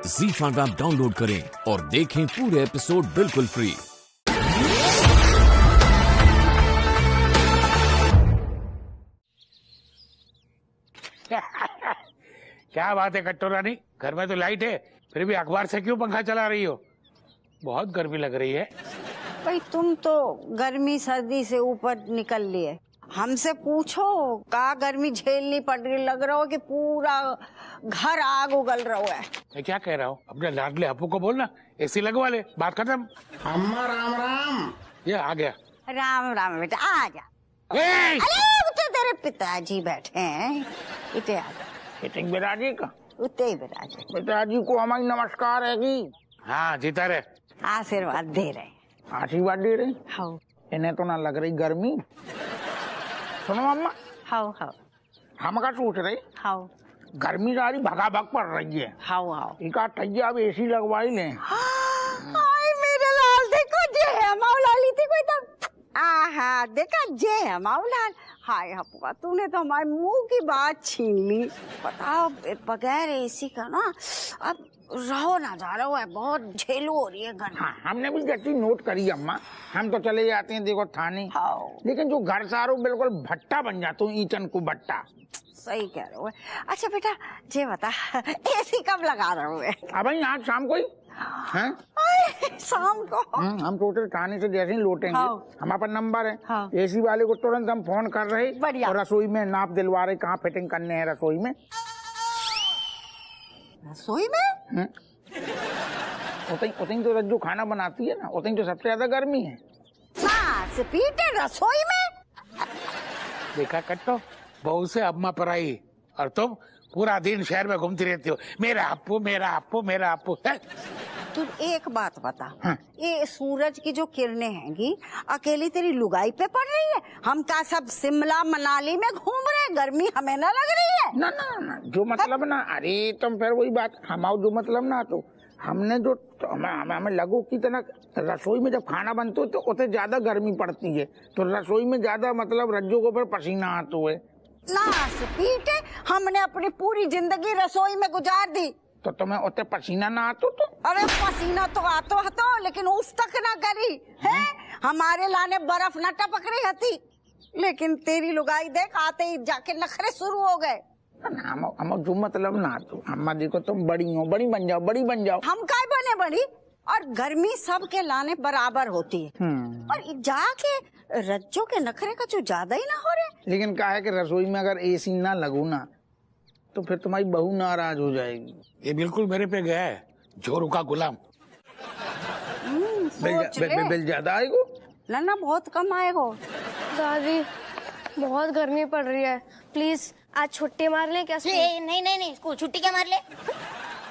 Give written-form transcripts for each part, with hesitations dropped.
ZEE5 app download करें और देखें पूरे एपिसोड बिल्कुल फ्री। क्या बात है कट्टू रानी, घर में तो लाइट है, फिर भी अखबार से क्यों पंखा चला रही हो? बहुत गर्मी लग रही है। भाई तुम तो गर्मी सर्दी से ऊपर निकल लिए, हमसे पूछो का गर्मी झेलनी पड़ रही, लग रहा हो कि पूरा घर आग उगल रहा है। मैं क्या कह रहा हूँ, अपने लाडले अपू को बोलना एसी लगवा ले, बात खत्म। अम्मा राम राम। ये आ गया। राम राम बेटा, आ जा। ए! अरे तो तेरे पिताजी बैठे हैं, इते आ जा। कितने पिताजी का? उते ही पिताजी। पिताजी को हमारी नमस्कार है कि हाँ जीता रहे, आशीर्वाद दे रहे। आशीर्वाद दे रही। हाँ इन्हें तो ना लग रही गर्मी। सुनो अम्मा, हाँ हाँ हम क्या सोच रहे, हाँ गर्मी सारी भगा भग पड़ रही है, हाँ हाँ। इका ठैया अब एसी लगवाई ले। हाय मेरे लाल, देखो जे मौला ली थी कोई तब। आहा देखा जे मौलाल। हाय हपुआ, तूने तो हमारे मुंह की बात छीन ली। बताओ बगैर एसी का ना अब रहो ना जा रहा है, बहुत झेलू हो रही है गर्मी। हाँ, हमने भी गति नोट करी अम्मा, हम तो चले जाते हैं देखो थाने, लेकिन जो घर सारो बिल्कुल भट्टा बन जाता हूँ, ईटन को भट्टा। सही कह रहे हो। अच्छा बेटा जे बता, एसी कब लगा रहे हो? अब आज शाम को ही हैं? शाम को हम सोच रहे थाने से जैसे ही लौटेंगे, हमारे पास नंबर है, हाँ। एसी वाले को तुरंत हम फोन कर रहे बढ़िया। और रसोई में नाप दिलवा रहे कहाँ फिटिंग करने हैं रसोई में। रसोई में? उतनी तो रज्जू खाना बनाती है ना, उतनी तो सबसे ज्यादा गर्मी है। पीटे रसोई में? देखा कट्टो, बहू से अम्मा पर आई और तुम पूरा दिन शहर में घूमती रहती हो, मेरा अप्पू मेरा अप्पू मेरा अप्पू। तू एक बात बता, हाँ। ये सूरज की जो किरणें हैंगी अकेली तेरी लुगाई पे पड़ रही है? हम का सब शिमला मनाली में घूम रहे हैं, गर्मी हमें ना लग रही है? ना ना ना, जो मतलब ना, अरे तुम फिर वही बात, हमारा जो मतलब ना, तो हमने जो तो हमें लगो की तरह रसोई में जब खाना बनते हो तो उसे ज्यादा गर्मी पड़ती है, तो रसोई में ज्यादा मतलब रज्जू को फिर पसीना आता है ना। पीटे हमने अपनी पूरी जिंदगी रसोई में गुजार दी, तो तुम्हें उसे पसीना ना आता तो? अरे पसीना तो आतो हतो, लेकिन उस तक ना करी है। हमारे लाने बर्फ न टपक रही हती, लेकिन तेरी लुगाई देख आते ही जाके नखरे शुरू हो गए। हम जो मतलब ना, तो अम्मा देखो तुम बड़ी हो, बड़ी बन जाओ, बड़ी बन जाओ। हम काय बने बड़ी? और गर्मी सबके लाने बराबर होती है, और जाके रज्जो के नखरे का जो ज्यादा ही ना हो रहे। लेकिन क्या है कि रसोई में अगर एसी ना लगो ना, तो फिर तुम्हारी बहू नाराज हो जाएगी। ये बिल्कुल मेरे पे गया है, जोरू का गुलाम। बिल ज्यादा आएगो? ना बहुत कम आएगो। दादी बहुत गर्मी पड़ रही है, प्लीज आज छुट्टी मार ले क्या? नहीं स्कूल छुट्टी क्या मार ले?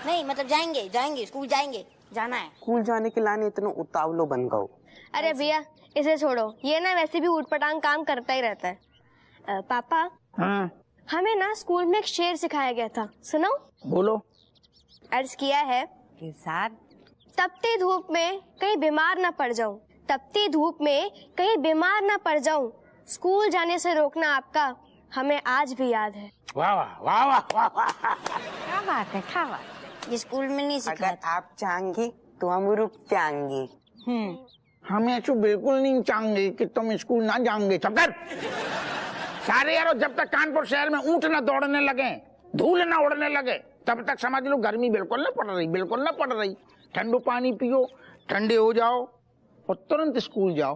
नहीं मतलब जाएंगे स्कूल जाएंगे, जाना है। स्कूल जाने के लाने इतना उतावलो बन गओ। अरे भैया इसे छोड़ो, ये ना वैसे भी ऊटपटांग काम करता ही रहता है। पापा हाँ हमें ना स्कूल में एक शेर सिखाया गया था, सुनो। बोलो। अर्ज किया है तपती धूप में कहीं बीमार ना पड़ जाऊं, तपती धूप में कहीं बीमार ना पड़ जाऊं, स्कूल जाने से रोकना आपका हमें आज भी याद है। वाह वाह वाह वाह वाह वाह। क्या बात है, क्या बात? ये स्कूल में नहीं सिखाया। अगर आप चाहेंगे तो हम रुक जाएंगे। हम ऐसा बिल्कुल नहीं चाहेंगे कि तुम स्कूल ना जाओगे। चक्कर सारे यारो, जब तक कानपुर शहर में ऊंट न दौड़ने लगे, धूल न उड़ने लगे, तब तक समझ लो गर्मी बिल्कुल न पड़ रही, बिल्कुल न पड़ रही। ठंडो पानी पियो, ठंडे हो जाओ और तुरंत स्कूल जाओ।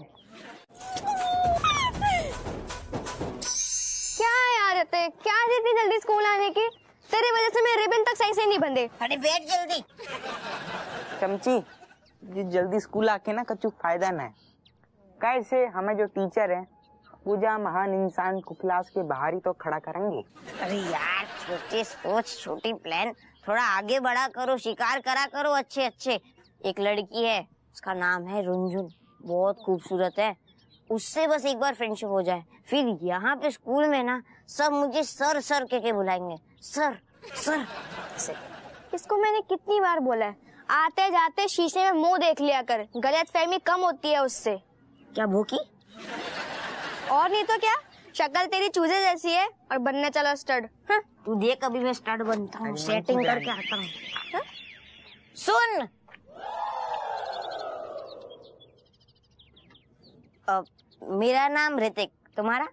क्या यार ते, क्या इतनी जल्दी स्कूल आने की? तेरी वजह से मेरे रिबन तक सही से नहीं बंधे। अरे बैठ जल्दी। चमची जी, जल्दी स्कूल आके ना कछु फायदा ना है। कैसे हमें जो टीचर है पूजा महान इंसान को क्लास के बाहर ही तो खड़ा करेंगे। अरे यार छोटी सोच छोटी प्लान, थोड़ा आगे बढ़ा करो, शिकार करा करो अच्छे अच्छे। एक लड़की है, उसका नाम है रुंझुन, बहुत खूबसूरत है, उससे बस एक बार फ्रेंडशिप हो जाए, फिर यहाँ पे स्कूल में ना सब मुझे सर सर के बुलाएंगे, सर सर से। इसको मैंने कितनी बार बोला है, आते जाते शीशे में मुंह देख लिया कर, गलतफहमी कम होती है उससे। क्या भूखी? और नहीं तो क्या, शक्ल तेरी चूजे जैसी है और बनने चला स्टड। तू देख अभी मैं स्टड बनता हूँ, सेटिंग करके आता हूँ। सुन, मेरा नाम ऋतिक, तुम्हारा?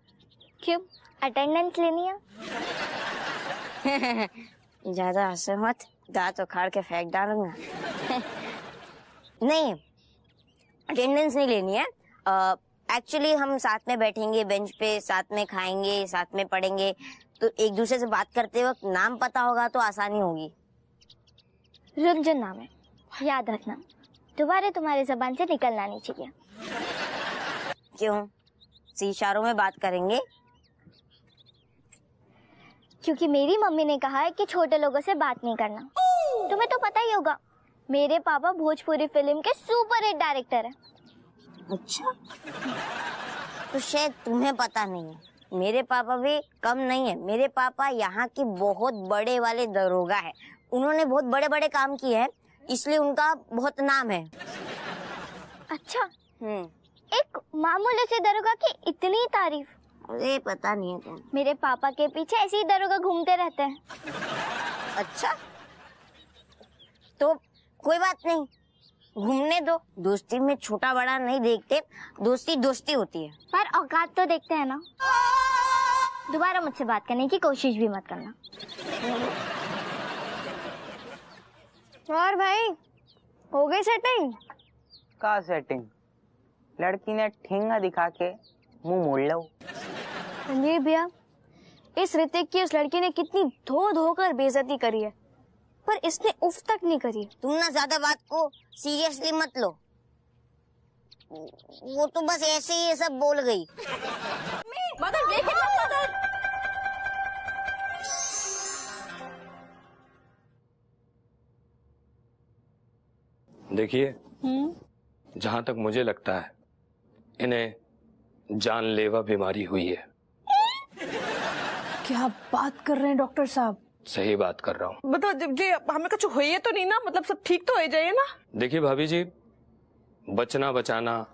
क्यों, अटेंडेंस लेनी है? ज्यादा हंसो मत, दांत उखाड़ के फेंक डालूंगा। नहीं, अटेंडेंस नहीं लेनी है। एक्चुअली हम साथ में बैठेंगे बेंच पे, साथ में खाएंगे, साथ में पढ़ेंगे, तो एक दूसरे से बात करते वक्त नाम पता होगा तो आसानी होगी। रुंजुन नाम है, याद रखना, दोबारा तुम्हारी जबान से निकलना नहीं चाहिए। क्यों, इशारों में बात करेंगे? क्योंकि मेरी मम्मी ने कहा है कि छोटे लोगों से बात नहीं करना। तुम्हें तो पता ही होगा, मेरे पापा भोजपुरी फिल्म के सुपर हिट डायरेक्टर हैं। अच्छा, तो शायद तुम्हें पता नहीं है, मेरे पापा भी कम नहीं है। मेरे पापा यहाँ की बहुत बड़े वाले दरोगा है। उन्होंने बहुत बड़े बड़े काम किए हैं, इसलिए उनका बहुत नाम है। अच्छा, एक मामूली से दरोगा की इतनी तारीफ? अरे पता नहीं है तुम। मेरे पापा के पीछे ऐसे ही दरोगा घूमते रहते हैं। अच्छा, तो कोई बात नहीं, घूमने दो। दोस्ती में छोटा बड़ा नहीं देखते, दोस्ती दोस्ती होती है। पर औकात तो देखते हैं ना। दोबारा मुझसे बात करने की कोशिश भी मत करना। और भाई, हो गई सेटिंग? का सेटिंग? लड़की ने ठेंगा दिखा के मुंह मोड़ लो। रणवीर भैया, इस ऋतिक की उस लड़की ने कितनी धो धो कर बेइज्जती करी है, पर इसने उफ तक नहीं करी। तुम ना ज्यादा बात को सीरियसली मत लो, वो तो बस ऐसे ही ये सब बोल गई। देखिए, जहां तक मुझे लगता है इन्हें जानलेवा बीमारी हुई है। क्या बात कर रहे हैं डॉक्टर साहब? सही बात कर रहा हूँ। मतलब जी हमें कुछ हुई तो नहीं ना, मतलब सब ठीक तो हो जाइए ना? देखिए भाभी जी, बचना बचाना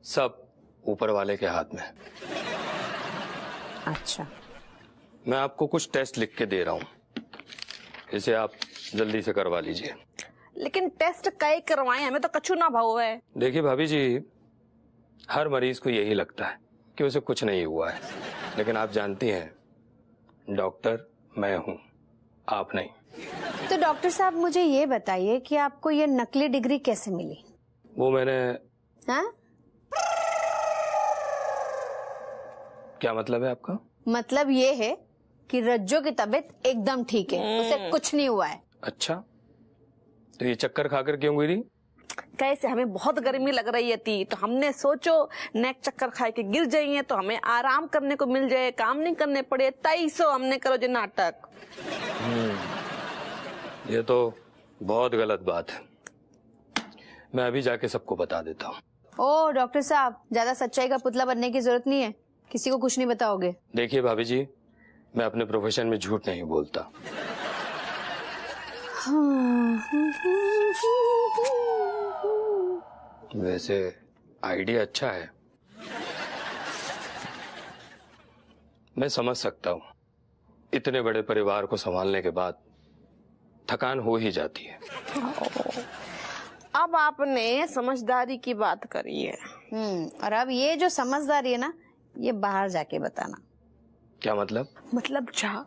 सब ऊपर वाले के हाथ में। अच्छा, मैं आपको कुछ टेस्ट लिख के दे रहा हूँ, इसे आप जल्दी से करवा लीजिए। लेकिन टेस्ट कई करवाए, हमें तो कछु ना भाव है। देखिए भाभी जी, हर मरीज को यही लगता है कि उसे कुछ नहीं हुआ है, लेकिन आप जानती हैं डॉक्टर मैं हूँ, आप नहीं। तो डॉक्टर साहब मुझे ये बताइए कि आपको ये नकली डिग्री कैसे मिली? वो मैंने। हाँ? क्या मतलब है आपका? मतलब ये है कि रज्जो की तबीयत एकदम ठीक है, उसे कुछ नहीं हुआ है। अच्छा, तो ये चक्कर खाकर क्यों गिरी? कैसे, हमें बहुत गर्मी लग रही थी तो हमने सोचो नेक चक्कर खाए के गिर जाइए तो हमें आराम करने को मिल जाए, काम नहीं करने पड़े, तई सो हमने करो जो नाटक। ये तो बहुत गलत बात है, मैं अभी जाके सबको बता देता हूँ। ओ डॉक्टर साहब, ज्यादा सच्चाई का पुतला बनने की जरूरत नहीं है, किसी को कुछ नहीं बताओगे। देखिए भाभी जी, मैं अपने प्रोफेशन में झूठ नहीं बोलता। वैसे आइडिया अच्छा है, मैं समझ सकता हूँ, इतने बड़े परिवार को संभालने के बाद थकान हो ही जाती है। अब आपने समझदारी की बात करी है। और अब ये जो समझदारी है ना, ये बाहर जाके बताना। क्या मतलब? मतलब जा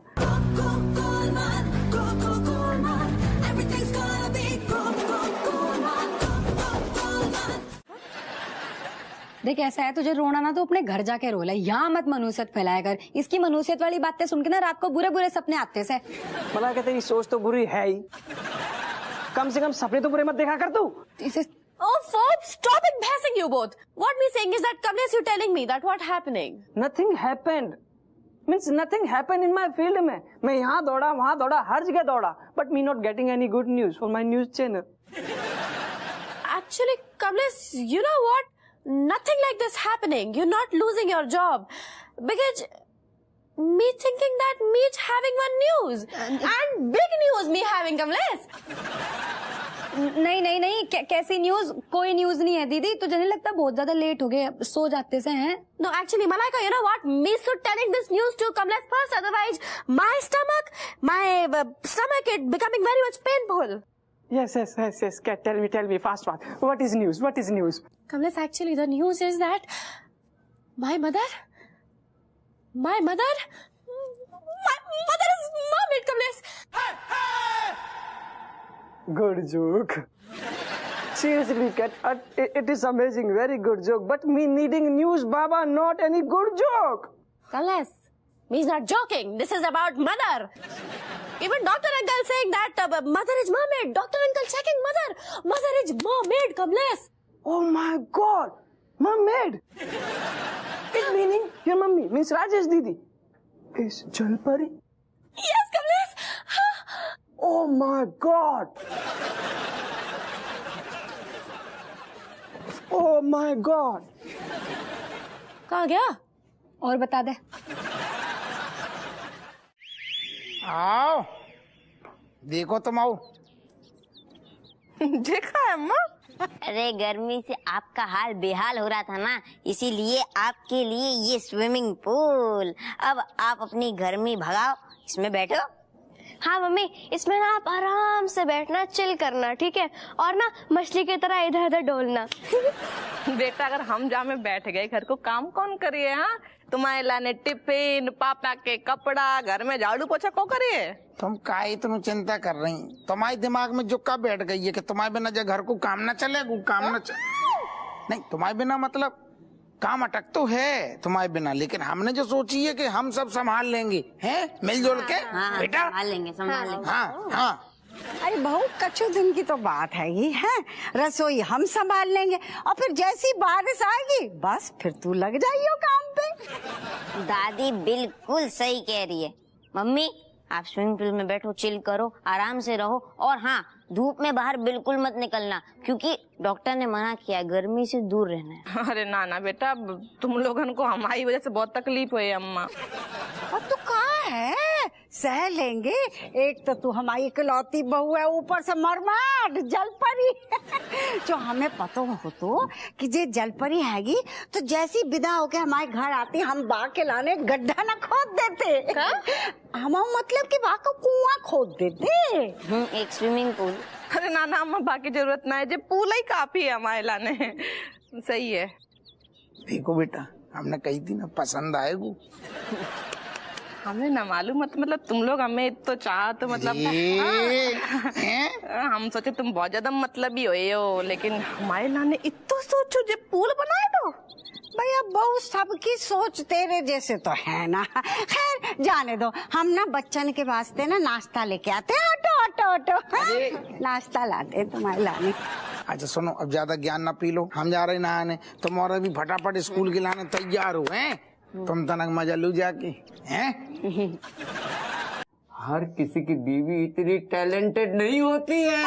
देख, ऐसा है तुझे रोना ना तो अपने घर जाके रो ले, यहाँ मत मनुष्यत फैलाया कर। इसकी मनुष्यत वाली बातें सुन के ना रात को बुरे बुरे सपने आते से। मला कहते तेरी सोच तो बुरी है ही, कम से कम सपने तो बुरे मत देखा कर तू। Oh, Forbes, stop it bashing you both. What me saying is that Kamlesh, you telling me that what happening? Nothing happened. Means nothing happened in my field में। मैं यहाँ दौड़ा, वहाँ दौड़ा, हर जगह दौड़ा, but me not getting any good news for my news channel. Actually, Kamlesh, you know what? Nothing like this happening. You're not losing your job because me thinking that me's having one news and big news me having, Kamlesh. नहीं नहीं नहीं, कैसी news? कोई news नहीं है दीदी, तुझे नहीं लगता बहुत ज्यादा लेट हो गए, सो जाते से हैं? No, actually, Malaika, you know what? Me should telling this news to Kamlesh first, otherwise my stomach, it becoming very much painful. Yes. Tell me fast. What is news? Kamlesh, actually the news is that my mother is mermaid, Kamlesh. Good joke. Seriously, Cat, it is amazing. Very good joke. But me needing news, Baba, not any good joke. Kamlesh, me's not joking. This is about mother. Even doctor uncle saying that mother is mermaid. Doctor uncle checking mother. Mother is mermaid, Kamlesh. Oh my God, mermaid. It meaning your mummy means Rajesh Didi is Jalpari. Yes, Kamlesh. Oh my God. Oh my God. कहाँ गया? और बता दे। आओ, देखो तुम आओ। देखा है अम्मा? अरे गर्मी से आपका हाल बेहाल हो रहा था ना, इसीलिए आपके लिए ये स्विमिंग पूल। अब आप अपनी गर्मी भगाओ, इसमें बैठो। हाँ मम्मी, इसमें ना आप आराम से बैठना, चिल करना, ठीक है? और ना मछली की तरह इधर उधर डोलना। बेटा अगर हम जा में बैठ गए, घर को काम कौन करिए? हाँ, तुम्हारे लाने टिफिन, पापा के कपड़ा, घर में झाड़ू पोछा को करिए? तुम काहे इतनी चिंता कर रही? तुम्हारे दिमाग में जो कब बैठ गई है कि तुम्हारे बिना जो घर को काम न चले, नहीं, तुम्हारे बिना मतलब काम अटक तो है तुम्हारे बिना, लेकिन हमने जो सोची है कि हम सब संभाल लेंगे, हैं मिलजुल के। हाँ, बेटा संभाल लेंगे। हाँ। अरे बहुत कच्चू दिन की तो बात है ये, है रसोई हम संभाल लेंगे, और फिर जैसी बारिश आएगी बस फिर तू लग जाइयो काम पे। दादी बिल्कुल सही कह रही है। मम्मी आप स्विमिंग पूल में बैठो, चिल करो, आराम से रहो, और हाँ धूप में बाहर बिल्कुल मत निकलना, क्योंकि डॉक्टर ने मना किया गर्मी से दूर रहना है। अरे ना बेटा, तुम लोगन को हमारी वजह से बहुत तकलीफ हुई अम्मा। और तू कहाँ है? सह लेंगे, एक तो तू हमारी इकलौती बहू है, ऊपर से मरमाड जलपरी। जो हमें पता हो तो कि जे जलपरी हैगी तो जैसी विदा होके हमारे घर आती, हम बाग के लाने गड्ढा न खोद देते। हम मतलब कि बाग को कुआं खोद देते। एक स्विमिंग पूल। अरे ना अम्मा, बाकी जरूरत ना है, जो पूल ही काफी है हमारे लाने। सही है। देखो बेटा, हमने कही थी ना पसंद आएगी। हमें ना मालूम मतलब तुम लोग हमें तो चाह तो मतलब हम सोचे तुम बहुत ज्यादा मतलब ही हो, लेकिन हमारे लाने इतना सोचो जो पूल बनाए दो। भैया बहु सबकी सोच तेरे जैसे तो है ना। खैर जाने दो, हम ना बच्चन के वास्ते ना नाश्ता लेके आते हैं। ऑटो नाश्ता लाते हैं तुम्हारे लाने। अच्छा सुनो, अब ज्यादा ज्ञान ना पी लो, हम जा रहे नहाने, तुम और भी फटाफट स्कूल के लाने तैयार हो। हैं तुम तनक मजा लो जाके। हैं हर किसी की बीवी इतनी टैलेंटेड नहीं होती है।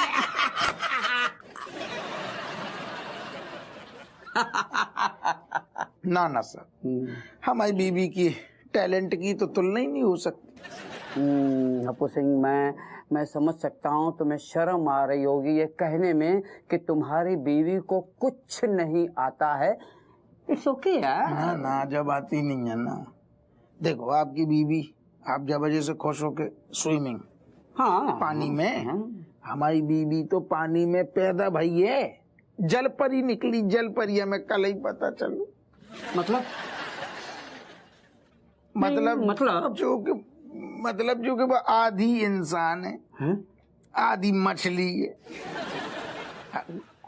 ना सर, हमारी बीवी की टैलेंट की तो तुलना ही नहीं हो सकती। हप्पू सिंह, मैं समझ सकता हूँ तुम्हें शर्म आ रही होगी ये कहने में कि तुम्हारी बीवी को कुछ नहीं आता है। इट्स ओके यार। ना जब आती नहीं है ना। देखो आपकी बीवी आप जब वजह से खुश होके स्विमिंग, हाँ पानी में, हमारी बीवी तो पानी में पैदा भई है, जलपरी निकली, जलपरी हमें कल ही पता चलो। मतलब जो कि वो आधी इंसान है, आधी मछली है।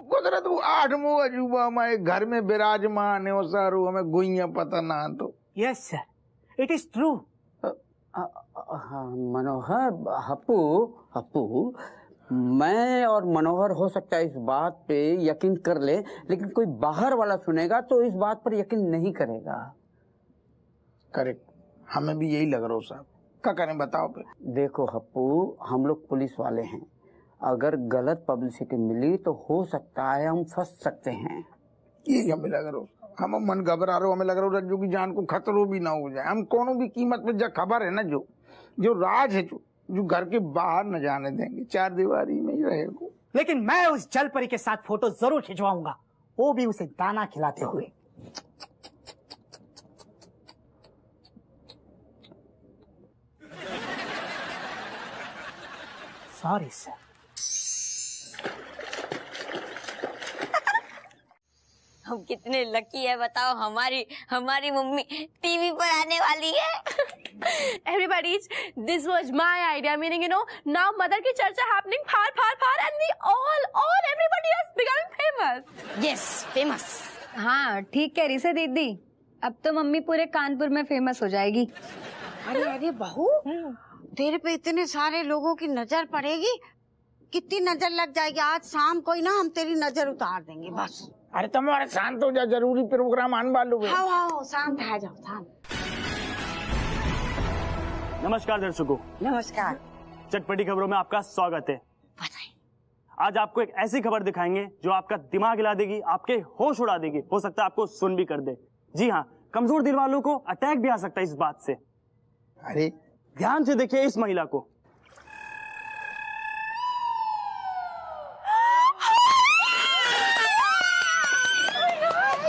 कुदरत वो आठवां अजूबा हमारे घर में विराजमान है, और सारू हमें गुइया पता ना तो। Yes sir, it is true. Manohar, Happu, मैं और मनोहर हो सकता है इस बात पे यकीन कर ले, लेकिन कोई बाहर वाला सुनेगा तो इस बात पर यकीन नहीं करेगा। करेक्ट, हमें भी यही लग रहा हो साहब। क्या करें बताओ पे। देखो हप्पू, हम लोग पुलिस वाले हैं, अगर गलत पब्लिसिटी मिली तो हो सकता है हम फंस सकते हैं। ये हमें लग रहा हो, हम मन घबरा रहे हो, हमें लग रहा हो रज्जू की जान को खतरो भी ना हो जाए। हम कोनो भी कीमत पे जो खबर है ना, जो राज है, जो घर के बाहर न जाने देंगे, चार दीवारी में ही रहेगा। लेकिन मैं उस जलपरी के साथ फोटो जरूर खिंचवाऊंगा, वो भी उसे दाना खिलाते हुए। Sorry sir. हम कितने लकी है बताओ, हमारी मम्मी टीवी पर आने वाली है। Everybody, this was my idea. Meaning, you know, now mother की चर्चा happening far, and we all everybody is becoming famous. Yes, famous. हाँ ठीक कह रही से दीदी, अब तो मम्मी पूरे कानपुर में फेमस हो जाएगी। अरे बहू, तेरे पे इतने सारे लोगों की नजर पड़ेगी, कितनी नजर लग जाएगी। आज शाम को ही ना हम तेरी नजर उतार देंगे बस। अरे तुम्हारे शांत हो जा, जरूरी प्रोग्राम आने वालों है। हाँ शांत है, जाओ शांत। नमस्कार दर्शकों। नमस्कार। चटपटी खबरों में आपका स्वागत है। आज आपको एक ऐसी खबर दिखाएंगे जो आपका दिमाग हिला देगी, आपके होश उड़ा देगी, हो सकता है आपको सुन भी कर दे। जी हाँ, कमजोर दिल वालों को अटैक भी आ सकता है इस बात से। अरे ध्यान से देखिए इस महिला को।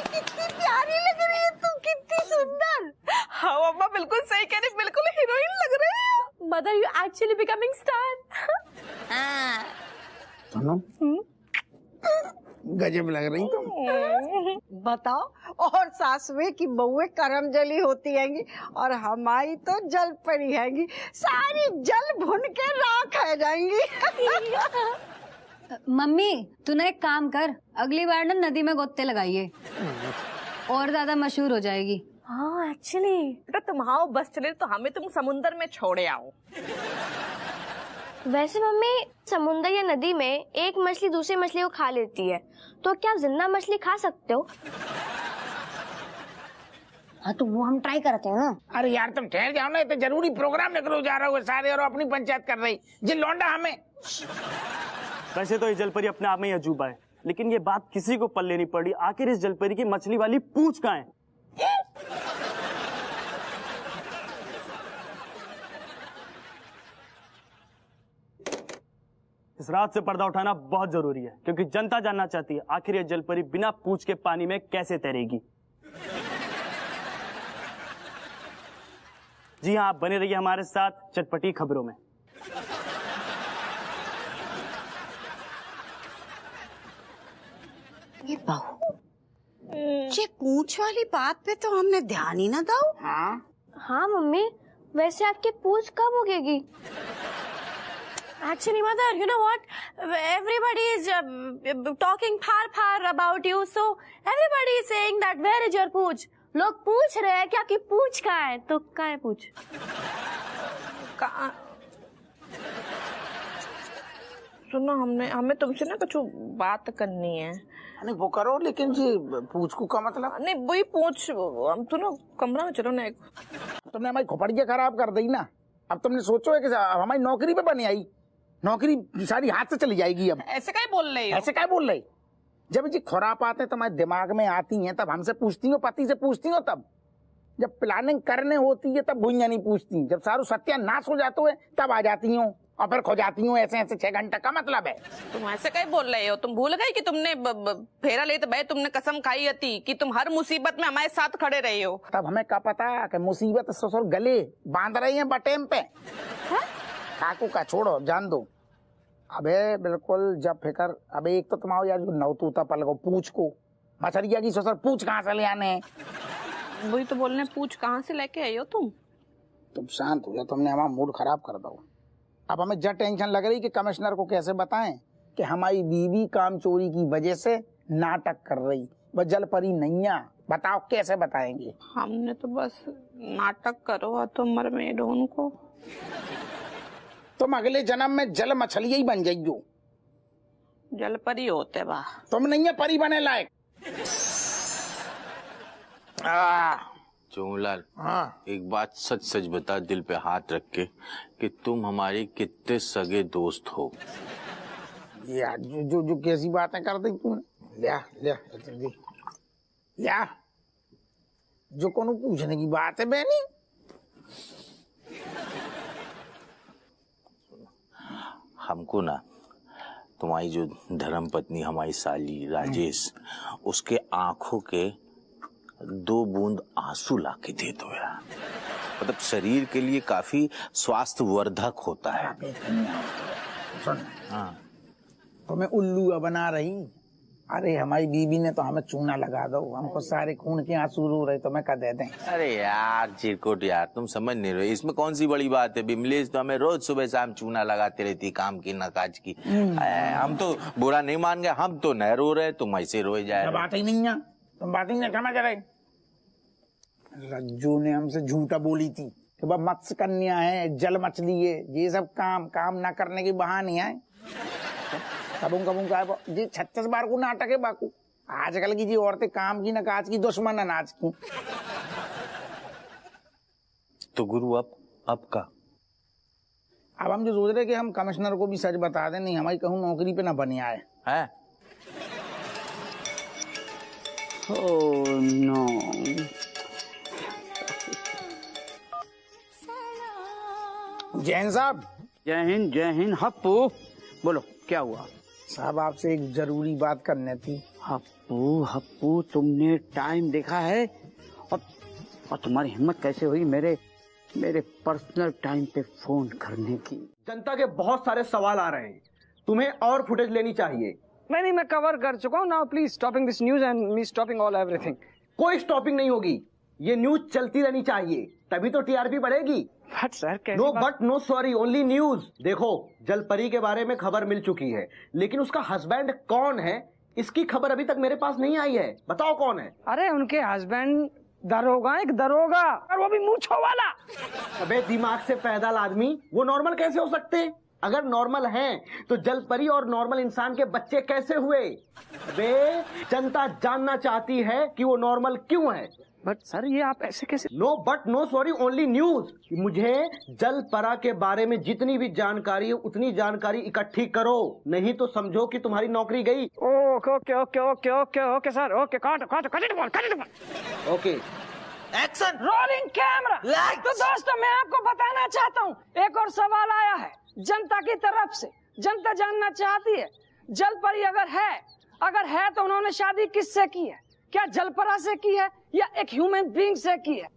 कितनी प्यारी लग रही है तू, कितनी सुंदर। हाँ अम्मा बिल्कुल सही कह रही, बिल्कुल हीरोइन लग रही है। Mother, you actually becoming star. हाँ। सुनो, गजब लग रही तुम। बताओ, और सासुए की बहुएं करम जली होती हैंगी और हमारी तो जल परी हैंगी, सारी जल भुन के राख है जाएंगी। मम्मी तू ना एक काम कर, अगली बार ना नदी में गोते लगाइए, और ज्यादा मशहूर हो जाएगी। हाँ एक्चुअली बेटा तुम आओ बस चले तो हमें तुम समुंदर में छोड़े आओ। वैसे मम्मी, समुंदर या नदी में एक मछली दूसरी मछली को खा लेती है, तो क्या जिंदा मछली खा सकते हो? हाँ तो वो हम ट्राई करते हैं ना। अरे यार तुम ठहर जाओ ना, ये तो जरूरी प्रोग्राम निकलो जा रहा हो सारे, और अपनी पंचायत कर रही जी लौंडा हमें। वैसे तो ये जलपरी अपने आप में ही अजूबा है, लेकिन ये बात किसी को पल्ले नहीं पड़ी, आखिर इस जलपरी की मछली वाली पूंछ कहाँ है? इस रात से पर्दा उठाना बहुत जरूरी है, क्योंकि जनता जानना चाहती है आखिर ये जलपरी बिना पूंछ के पानी में कैसे तैरेगी। जी हाँ, आप बने रहिए हमारे साथ चटपटी खबरों में। ये बहू, ये पूंछ वाली बात पे तो हमने ध्यान ही ना दो। हाँ मम्मी, वैसे आपकी पूंछ कब उगेगी? Actually, mother, you know what? Everybody is talking far about you, so everybody is saying that where is your पूंछ? लोग पूछ रहे हैं कि आपकी पूंछ कहाँ है, तो कहाँ है पूंछ? सुनो, हमें तुमसे ना कुछ बात करनी है। नहीं वो करो, लेकिन जी पूछ को का मतलब? नहीं वही पूछ, हम तो ना कमरा में चलो ना। एक तुमने हमारी खोपड़ियाँ खराब कर दी ना। अब तुमने सोचो है कि हमारी नौकरी पे बनी आई, नौकरी सारी हाथ से चली जाएगी। अब ऐसे क्या बोल रही हो? ऐसे क्या बोल रही? जब जी खुरापाते तुम्हारे दिमाग में आती हैं तब हमसे पूछती हो, पति से पूछती हो, तब जब प्लानिंग करने होती है तब भुइयां नहीं पूछती, जब सारू सत्यानाश हो जाते है तब आ जाती हो और फिर खो जाती हूँ ऐसे 6 घंटे का मतलब है। तुम ऐसे क्या बोल रहे हो? तुम भूल गए कि तुमने फेरा लेते भाई तुमने कसम खाई थी कि तुम हर मुसीबत में हमारे साथ खड़े रहे हो। तब हमें क्या पता कि मुसीबत ससुर गले बांध रही है बटेम पे। काकू का छोड़ो, जान दो। अबे बिल्कुल जब फिकर, अबे एक तो तुम्हारा यार जो नवतूता पल को पूछ को मछरिया की ससुर पूछ कहाँ से ले आने हैं? वही तो बोलने, पूछ कहाँ से लेके आई हो तुम? तुम शांत हो जाओ, तुमने हमारा मूड खराब कर दो। अब हमें जब टेंशन लग रही कि कमिश्नर को कैसे बताएं कि हमारी बीवी काम चोरी की वजह से नाटक कर रही, वह जल परी नैया। बताओ कैसे बताएंगे? हमने तो बस नाटक करो तो मरमेड उनको। तुम अगले जन्म में जल मछलियां ही बन जाइयो। जल परी होते बा, तुम नहीं है परी बने लायक। चोमलाल, एक बात सच सच बता, दिल पे हाथ रख के, कि तुम हमारे कितने सगे दोस्त हो? यार जो कैसी बातें कर दी तूने। या जो कोनो पूछने की बात है बहनी। हमको ना तुम्हारी जो धर्म पत्नी हमारी साली राजेश, उसके आंखों के 2 बूंद आंसू ला के दे दो यार। मतलब शरीर के लिए काफी स्वास्थ्यवर्धक होता है। सुन, तुम्हें उल्लू बना रही, अरे हमारी बीबी ने तो हमें चूना लगा दो, हमको सारे खून के आंसू रो रहे तो मैं कह दे दें। अरे यार चिरकुट यार, तुम समझ नहीं रहे, इसमें कौन सी बड़ी बात है। बिमलेश तो हमें रोज सुबह शाम चूना लगाती रहती, काम की न काज की। हम तो बुरा नहीं मान गए, हम तो न रो रहे, तुम ऐसे रोए जाए। बात ही नहीं है, तुम बात ही नहीं समझ रहे। रज्जू ने हमसे झूठा बोली थी कि वह मत्स्य कन्या है, जल मछली है, ये सब काम ना करने की बहाने है। कबूं का जी 36 बार को नाटक है बाकू। आजकल की जी औरतें काम की न काज की, दुश्मन अनाज की। तो गुरु अब का? अब हम जो सोच रहे कि हम कमिश्नर को भी सच बता दें, नहीं हमारी कहूँ नौकरी पे ना बने आए है? Oh no. जैन साहब। जय हिंद हप्पू, बोलो क्या हुआ? साहब आपसे एक जरूरी बात करनी थी। हप्पू तुमने टाइम देखा है? और तुम्हारी हिम्मत कैसे हुई मेरे पर्सनल टाइम पे फोन करने की? जनता के बहुत सारे सवाल आ रहे हैं, तुम्हें और फुटेज लेनी चाहिए। नहीं मैं कवर कर चुका हूँ। Now please stopping this news and me stopping all everything. कोई स्टॉपिंग नहीं होगी, ये न्यूज चलती रहनी चाहिए, तभी तो टीआरपी बढ़ेगी। But sir no but no sorry, only news. देखो जलपरी के बारे में खबर मिल चुकी है, लेकिन उसका हस्बैंड कौन है इसकी खबर अभी तक मेरे पास नहीं आई है। बताओ कौन है? अरे उनके हस्बैंड दरोगा, एक दरोगा, और वो भी मूंछों वाला। अबे दिमाग से पैदल आदमी, वो नॉर्मल कैसे हो सकते? अगर नॉर्मल हैं तो जलपरी और नॉर्मल इंसान के बच्चे कैसे हुए? अबे जनता जानना चाहती है कि वो नॉर्मल क्यों है। बट सर ये आप ऐसे कैसे? No but no sorry, only news. मुझे जलपरा के बारे में जितनी भी जानकारी है उतनी जानकारी इकट्ठी करो, नहीं तो समझो कि तुम्हारी नौकरी गई। Okay okay okay okay okay okay sir, okay okay action, rolling camera. तो दोस्तों मैं आपको बताना चाहता हूँ, एक और सवाल आया है जनता की तरफ से। जनता जानना चाहती है जलपरी अगर है तो उन्होंने शादी किससे की है? क्या जलपरा से की है या एक ह्यूमन बीइंग से की है?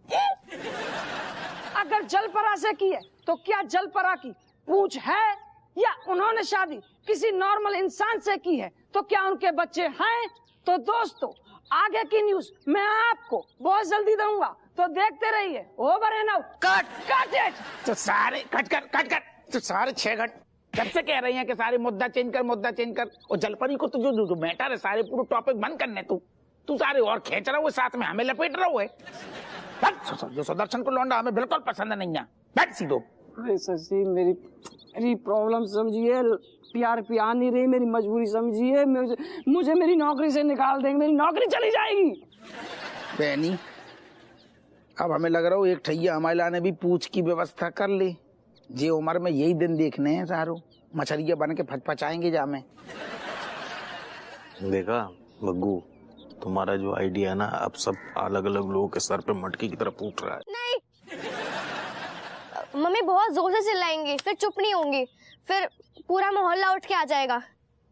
अगर जलपरा से की है तो क्या जलपरा की पूंछ है या उन्होंने शादी किसी नॉर्मल इंसान से की है? तो क्या उनके बच्चे हैं? तो दोस्तों आगे की न्यूज मैं आपको बहुत जल्दी दूंगा, तो देखते रहिए। Over and out. Cut it. तो सारे कट तो सारे 6 घंटे जब से कह रही हैं कि सारे मुद्दा चेंज कर, और जलपरी को तो जो मैटर है सारे पूरे टॉपिक बंद करने तू सारे और खींच रहा हो, साथ में हमें लपेट रहा है। जो सुदर्शन को लौंडा हमें बिल्कुल पसंद नहीं है। बैठ सीधो। अरे सची मेरी प्रॉब्लम समझिए, टीआरपी आ नहीं रही, मेरी मजबूरी समझिए। मुझे मेरी नौकरी से निकाल देंगे, मेरी नौकरी चली जाएगी। बहनी अब हमें लग रहा हो एक ठैया हमारे लाने भी पूछ की व्यवस्था कर ले। जे उम्र में यही दिन देखने हैं सारो, मछलियां बन के फचफचाएंगे जामे। देखा बग्गू, तुम्हारा जो आइडिया है ना, अब सब अलग अलग लोगों के सर पे मटकी की तरह फूट रहा है। नहीं मम्मी बहुत जोर से चिल्लाएंगी, फिर चुप नहीं होंगी, फिर पूरा मोहल्ला उठ के आ जाएगा।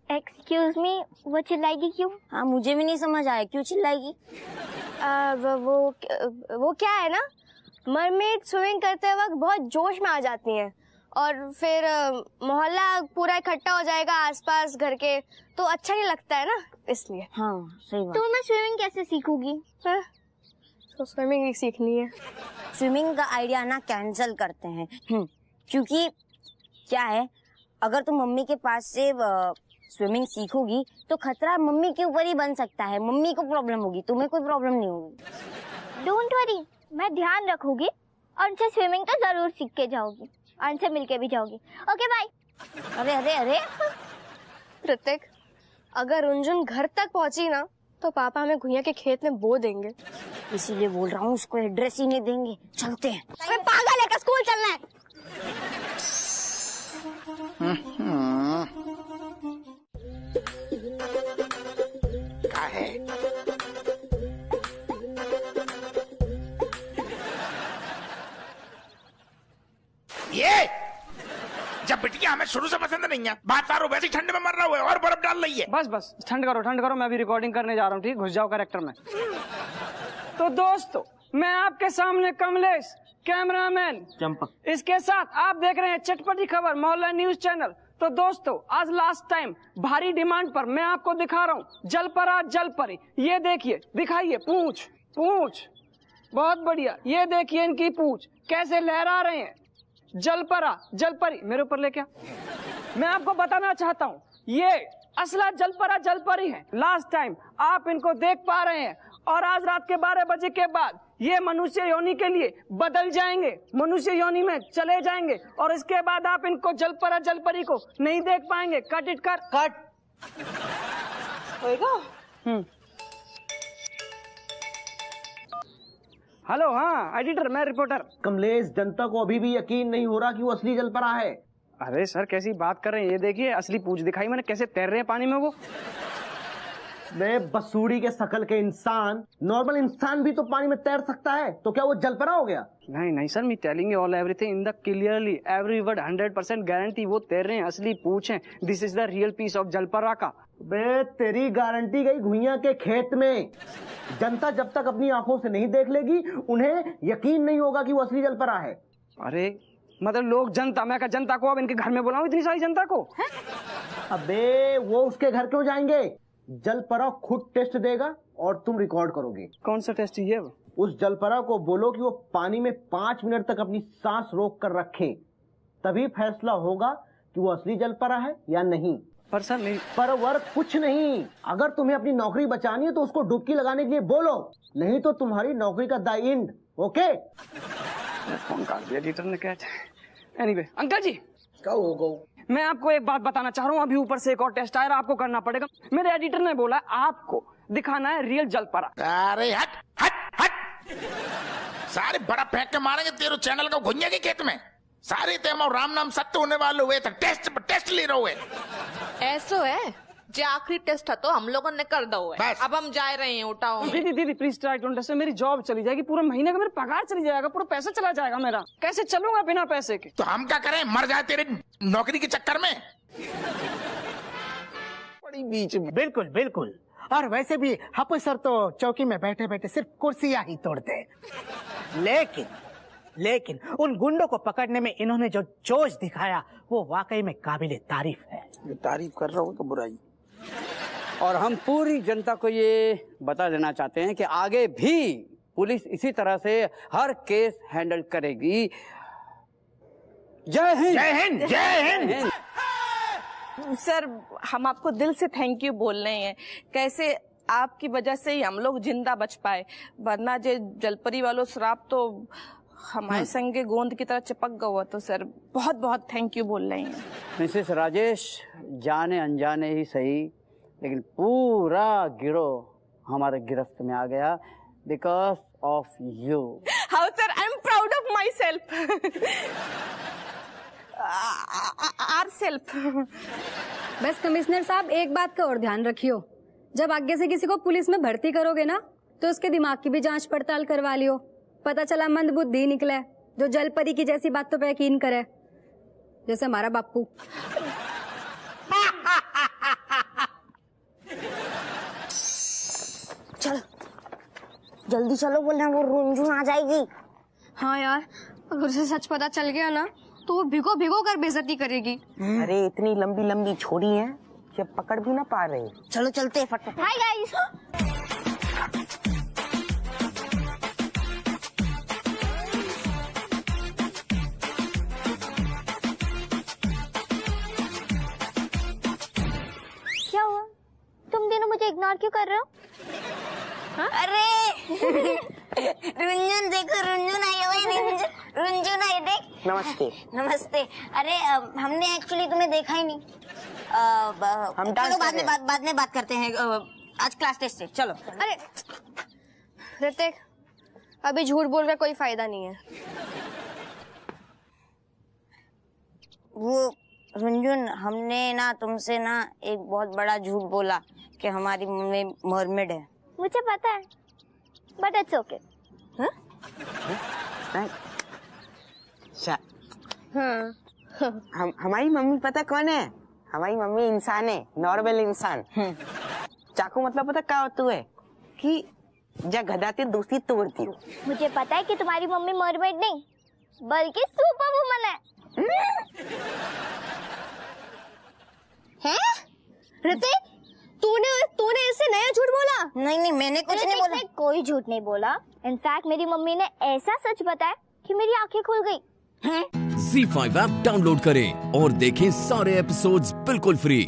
एक्सक्यूज मी, वो चिल्लाएगी क्यों? हाँ मुझे भी नहीं समझ आया, क्यों चिल्लाएगी? वो क्या है ना, मरमेड स्विमिंग करते वक्त बहुत जोश में आ जाती हैं और फिर मोहल्ला पूरा इकट्ठा हो जाएगा आसपास घर के, तो अच्छा नहीं लगता है ना, इसलिए। हाँ सही बात। तो मैं स्विमिंग कैसे सीखूंगी? तो स्विमिंग ही सीखनी है। स्विमिंग का आइडिया ना कैंसिल करते हैं, क्योंकि क्या है, अगर तुम मम्मी के पास से स्विमिंग सीखोगी तो खतरा मम्मी के ऊपर ही बन सकता है। मम्मी को प्रॉब्लम होगी, तुम्हें कोई प्रॉब्लम नहीं होगी। डोंट वरी, मैं ध्यान रखूंगी और उनसे स्विमिंग तो जरूर सीख के जाऊंगी और उनसे मिलके भी जाऊंगी। Okay bye. अरे अरे अरे ऋतिक, अगर रुंझुन घर तक पहुंची ना तो पापा हमें घुइया के खेत में बो देंगे। इसीलिए बोल रहा हूँ, उसको एड्रेस ही नहीं देंगे। चलते हैं। अरे पागल है, का स्कूल चलना है। क्या है? ये जब बिटिया हमें शुरू से पसंद नहीं है, बात सारो वैसे ठंड में मर रहा हुआ है और बर्फ डाल रही है। बस ठंड करो, मैं अभी रिकॉर्डिंग करने जा रहा हूँ, ठीक? घुस जाओ कैरेक्टर में। तो दोस्तों मैं आपके सामने कमलेश, कैमरामैन चंपक, इसके साथ आप देख रहे हैं चटपटी खबर मोहल्ला न्यूज चैनल। तो दोस्तों आज लास्ट टाइम भारी डिमांड पर मैं आपको दिखा रहा हूँ जलपरा जलपरी। ये देखिए, दिखाइए पूंछ, पूंछ बहुत बढ़िया। ये देखिए इनकी पूंछ कैसे लहरा रहे हैं। जलपरा जलपरी मेरे ऊपर लेके आ। मैं आपको बताना चाहता हूँ ये असला जलपरा जलपरी है। लास्ट टाइम आप इनको देख पा रहे हैं और आज रात के 12 बजे के बाद ये मनुष्य योनि के लिए बदल जाएंगे, मनुष्य योनि में चले जाएंगे और इसके बाद आप इनको जलपरा जलपरी को नहीं देख पाएंगे। कट इट कर, कट होएगा। हेलो, हाँ एडिटर, मैं रिपोर्टर कमलेश। जनता को अभी भी यकीन नहीं हो रहा कि वो असली जलपरा है। अरे सर कैसी बात कर रहे हैं, ये देखिए असली पूंछ दिखाई मैंने, कैसे तैर रहे हैं पानी में वो। मैं बसूड़ी के शकल के इंसान, नॉर्मल इंसान भी तो पानी में तैर सकता है, तो क्या वो जलपरा हो गया? नहीं नहीं sir, me telling you all everything in the clearly every word 100% guarantee वो तैर रहे हैं, असली पूंछ हैं। This is the real piece of जलपरा का। बे तेरी गारंटी गई घुइयां के खेत में। जनता जब तक अपनी आंखों से नहीं देख लेगी उन्हें यकीन नहीं होगा कि वो असली जलपरा है। अरे मतलब लोग जनता, मैं क्या जनता को अब इनके घर में बुलाऊं, इतनी सारी जनता को? अबे वो उसके घर क्यों जाएंगे? जलपरा खुद टेस्ट देगा और तुम रिकॉर्ड करोगे। कौन सा टेस्ट ये? उस जलपरा को बोलो कि वो पानी में 5 मिनट तक अपनी सांस रोक कर रखे, तभी फैसला होगा कि वो असली जलपरा है या नहीं। पर सर नहीं, पर वर्क कुछ नहीं। अगर तुम्हें अपनी नौकरी बचानी है तो उसको डुबकी लगाने के लिए बोलो, नहीं तो तुम्हारी नौकरी का द एंड। ओके? फोन काट दिया एडिटर ने, क्या? एनीवे अंकल जी, कहो मैं आपको एक बात बताना चाह रहा हूँ। अभी ऊपर से एक और टेस्ट आया, आपको करना पड़ेगा। मेरे एडिटर ने बोला आपको दिखाना है रियल जलपरा। अरे हट हट हट, सारे बड़ा फेंक के मारेंगे तेरे चैनल का घुइया के खेत में। सारे तेम राम नाम सत्य होने वाले हुए थे, टेस्ट ले रहे हुए। ऐसो है जो आखिरी टेस्ट था तो हम लोगों ने कर दो है। अब हम जा रहे हैं, उठाओ। दीदी दीदी प्लीज ट्राई टू अंडरस्टैंड, मेरी जॉब चली जाएगी, पूरे महीने का मेरा पगार चली जाएगा, पूरा पैसा चला जाएगा मेरा। कैसे चलूंगा बिना पैसे के? तो हम क्या करें, मर जाए तेरे नौकरी के चक्कर में? बड़ी बीच में। बिल्कुल बिल्कुल। और वैसे भी हप्पू सर तो चौकी में बैठे बैठे सिर्फ कुर्सियां ही तोड़ते हैं। लेकिन उन गुंडों को पकड़ने में इन्होंने जो जोश दिखाया वो वाकई में काबिले तारीफ है। तारीफ कर रहा हूँ तो बुराई। और हम पूरी जनता को ये बता देना चाहते हैं कि आगे भी पुलिस इसी तरह से हर केस हैंडल करेगी। जय हिंद, जय हिंद, जय हिंद। सर हम आपको दिल से थैंक यू बोल रहे हैं। कैसे आपकी वजह से ही हम लोग जिंदा बच पाए, वरना जो जलपरी वालों श्राप तो हमारे संगे गोंद की तरह चिपक गया हुआ। तो सर बहुत बहुत थैंक यू बोल रहे हैं। मिसेस राजेश, जाने अनजाने ही सही, लेकिन पूरा गिरोह हमारे गिरफ्त में आ गया because of you. How sir, I am proud of myself. Our self. बस कमिश्नर साहब एक बात का और ध्यान रखियो, जब आगे से किसी को पुलिस में भर्ती करोगे ना तो उसके दिमाग की भी जांच पड़ताल करवा लियो। पता चला मंदबुद्धि निकले जो जलपरी की जैसी बातों पे यकीन करे, जैसे हमारा बापू। चलो जल्दी चलो, बोलना वो रुंझुन आ जाएगी। हाँ यार, अगर उसे सच पता चल गया ना तो वो भिगो भिगो कर बेइज्जती करेगी। अरे इतनी लंबी लंबी छोड़ी है कि पकड़ भी ना पा रहे। चलो चलते फटाफट। Hi guys. क्या हुआ, तुम दोनों मुझे इग्नोर क्यों कर रहे हो? हाँ? अरे रुंझुन देखो, रुंझुन आई हुई, रुंझुन आई, देख। नमस्ते। नमस्ते। अरे हमने एक्चुअली तुम्हें देखा ही नहीं। हम चलो बाद में बात करते हैं, आज क्लास टेस्ट है। चलो। अरे ऋतिक, अभी झूठ बोल कर कोई फायदा नहीं है। वो रुंझुन, हमने ना तुमसे ना एक बहुत बड़ा झूठ बोला कि हमारी मम्मी मरमेड है। मुझे पता है, बट इट्स ओके। हमारी मम्मी पता कौन है? हमारी मम्मी इंसान है, नॉर्मल इंसान। चाकू मतलब पता क्या होता है कि जब गदाती दोस्ती तोड़ती हो। मुझे पता है कि तुम्हारी मम्मी मरमेड नहीं बल्कि सुपर वुमन है। हैं? ऋतिक, तूने इससे नया झूठ बोला? नहीं मैंने कुछ नहीं बोला। कोई झूठ नहीं बोला। इनफैक्ट मेरी मम्मी ने ऐसा सच बताया कि मेरी आंखें खुल गई। ZEE5 ऐप डाउनलोड करें और देखें सारे एपिसोड्स बिल्कुल फ्री।